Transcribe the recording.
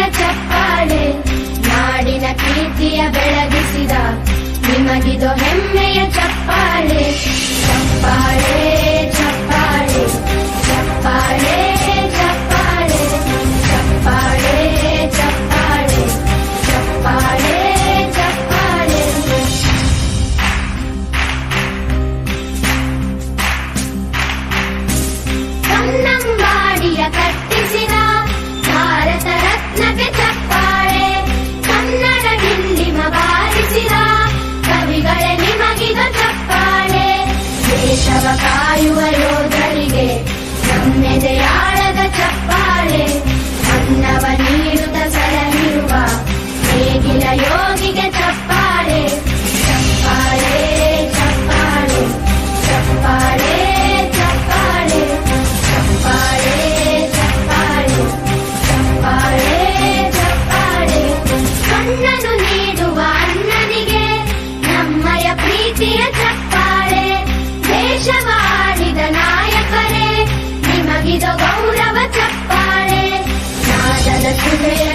ಜನರ ಚಪ್ಪಾಳೆ, ನಾಡಿನ ಕೀರ್ತಿಯ ಬೆಳಗಿಸಿದ ನಿಮಗಿದು ಹೆಮ್ಮೆಯ ಚಪ್ಪಾಳೆ. ಚಪ್ಪಾಳೆ ಚಪ್ಪಾಳೆ ಚಪ್ಪಾಳೆ ಚಪ್ಪಾಳೆ ಚಪ್ಪಾಳೆ ಚಪ್ಪಾಳೆ ಚಪ್ಪಾಳೆ ಚಪ್ಪಾಳೆ. ಕನ್ನಂಬಾಡಿಯ ಕಟ್ಟಿಸಿದ ಭಾರತ ರತ್ನಕ್ಕೆ ಚಪ್ಪಾಳೆ, ಕನ್ನಡ ಡಿಂಡಿಮ ಬಾರಿಸಿದ ಕವಿಗಳೇ ನಿಮಗಿದು ಚಪ್ಪಾಳೆ. ದೇಶವ ಕಾಯುವ ಯೋಧರಿಗೆ ನಮ್ಮೆದೆಯಾಳದ ಚಪ್ಪಾಳೆ, ಅನ್ನವ ನೀಡುತ್ತ ಸಲಹಿರುವ ನೇಗಿಲ ಯೋಗಿಗೆ ಚಪ್ಪಾಳೆ. ಚಪ್ಪಾಳೆ ಚಪ್ಪಾಳೆ ಚಪ್ಪಾಳೆ ಚಪ್ಪಾಳೆ ಚಪ್ಪಾಳೆ ಚಪ್ಪಾಳೆ ಚಪ್ಪಾಳೆ ಚಪ್ಪಾಳೆ. ಕಣ್ಣನು ನೀಡುವ ಅನ್ನನಿಗೆ ನಮ್ಮಯ ಪ್ರೀತಿಯ ಚಪ್ಪಾಳೆ, ದೇಶವಾಡಿದ ನಾಯಕರೇ ನಿಮಗಿದು ಗೌರವ ಚಪ್ಪಾಳೆ. ನಾದದ ಸುಧೆಯ